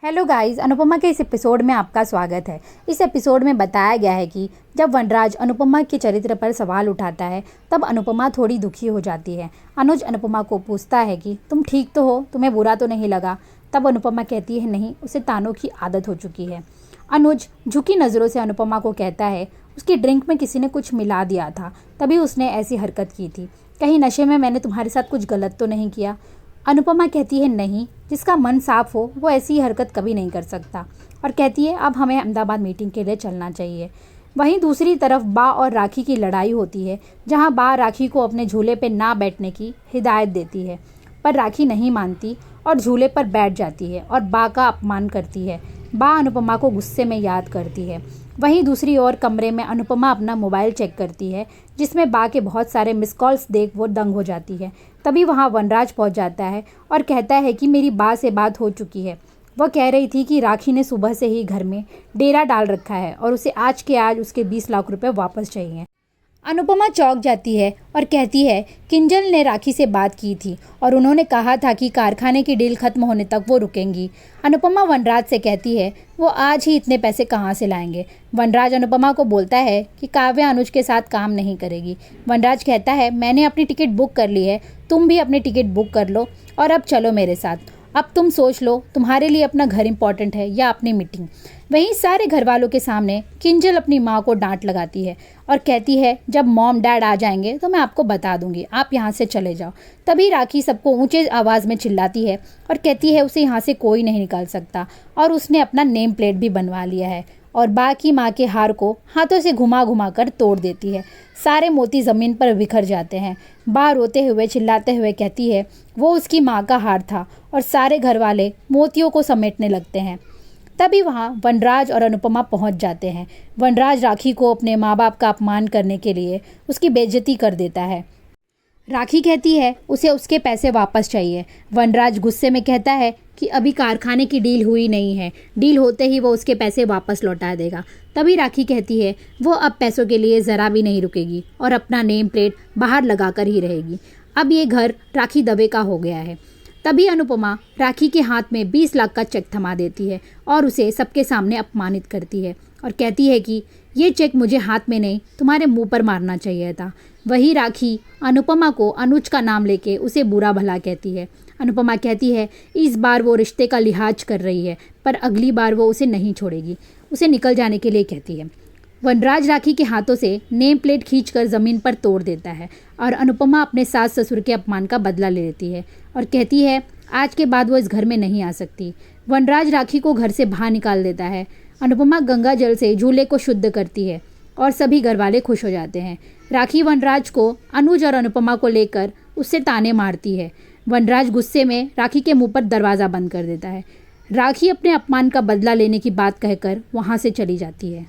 Hello guys, Anupama के इस episode में आपका स्वागत है। इस एपिसोड में बताया गया है कि जब वनराज अनुपमा के चरित्र पर सवाल उठाता है तब अनुपमा थोड़ी दुखी हो जाती है। अनुज अनुपमा को पूछता है कि तुम ठीक तो हो, तुम्हें बुरा तो नहीं लगा? तब अनुपमा कहती है नहीं, उसे तानों की आदत हो चुकी है। अनुज झुकी नज़रों से अनुपमा को कहता है उसकी ड्रिंक में किसी ने कुछ मिला दिया था, तभी उसने ऐसी हरकत की थी। कहीं नशे में मैंने तुम्हारे साथ कुछ गलत तो नहीं किया? अनुपमा कहती है नहीं, जिसका मन साफ हो वो ऐसी हरकत कभी नहीं कर सकता, और कहती है अब हमें अहमदाबाद मीटिंग के लिए चलना चाहिए। वहीं दूसरी तरफ बा और राखी की लड़ाई होती है, जहां बा राखी को अपने झूले पर ना बैठने की हिदायत देती है, पर राखी नहीं मानती और झूले पर बैठ जाती है और बा का अपमान करती है। बा अनुपमा को गुस्से में याद करती है। वहीं दूसरी ओर कमरे में अनुपमा अपना मोबाइल चेक करती है, जिसमें बा के बहुत सारे मिस कॉल्स देख वो दंग हो जाती है। तभी वहां वनराज पहुंच जाता है और कहता है कि मेरी बा से बात हो चुकी है। वह कह रही थी कि राखी ने सुबह से ही घर में डेरा डाल रखा है और उसे आज के आज उसके 20 लाख रुपए वापस चाहिए। अनुपमा चौंक जाती है और कहती है किंजल ने राखी से बात की थी और उन्होंने कहा था कि कारखाने की डील खत्म होने तक वो रुकेंगी। अनुपमा वनराज से कहती है वो आज ही इतने पैसे कहाँ से लाएंगे। वनराज अनुपमा को बोलता है कि काव्या अनुज के साथ काम नहीं करेगी। वनराज कहता है मैंने अपनी टिकट बुक कर ली है, तुम भी अपनी टिकट बुक कर लो और अब चलो मेरे साथ। अब तुम सोच लो तुम्हारे लिए अपना घर इंपॉर्टेंट है या अपनी मीटिंग। वहीं सारे घर वालों के सामने किंजल अपनी माँ को डांट लगाती है और कहती है जब मॉम डैड आ जाएंगे तो मैं आपको बता दूंगी, आप यहाँ से चले जाओ। तभी राखी सबको ऊंचे आवाज़ में चिल्लाती है और कहती है उसे यहाँ से कोई नहीं निकाल सकता और उसने अपना नेम प्लेट भी बनवा लिया है, और बा की माँ के हार को हाथों से घुमा घुमा कर तोड़ देती है। सारे मोती ज़मीन पर बिखर जाते हैं। बा रोते हुए चिल्लाते हुए कहती है वो उसकी माँ का हार था, और सारे घर वाले मोतियों को समेटने लगते हैं। तभी वहाँ वनराज और अनुपमा पहुँच जाते हैं। वनराज राखी को अपने माँ बाप का अपमान करने के लिए उसकी बेइज्जती कर देता है। राखी कहती है उसे उसके पैसे वापस चाहिए। वनराज गुस्से में कहता है कि अभी कारखाने की डील हुई नहीं है, डील होते ही वो उसके पैसे वापस लौटा देगा। तभी राखी कहती है वो अब पैसों के लिए ज़रा भी नहीं रुकेगी और अपना नेम प्लेट बाहर लगाकर ही रहेगी। अब ये घर राखी दवे का हो गया है। तभी अनुपमा राखी के हाथ में 20 लाख का चेक थमा देती है और उसे सबके सामने अपमानित करती है और कहती है कि ये चेक मुझे हाथ में नहीं तुम्हारे मुंह पर मारना चाहिए था। वही राखी अनुपमा को अनुज का नाम लेके उसे बुरा भला कहती है। अनुपमा कहती है इस बार वो रिश्ते का लिहाज कर रही है, पर अगली बार वो उसे नहीं छोड़ेगी। उसे निकल जाने के लिए कहती है। वनराज राखी के हाथों से नेम प्लेट खींचकर ज़मीन पर तोड़ देता है और अनुपमा अपने सास ससुर के अपमान का बदला ले लेती है और कहती है आज के बाद वो इस घर में नहीं आ सकती। वनराज राखी को घर से बाहर निकाल देता है। अनुपमा गंगा जल से झूले को शुद्ध करती है और सभी घर वाले खुश हो जाते हैं। राखी वनराज को अनुज और अनुपमा को लेकर उससे ताने मारती है। वनराज गुस्से में राखी के मुंह पर दरवाज़ा बंद कर देता है। राखी अपने अपमान का बदला लेने की बात कहकर वहाँ से चली जाती है।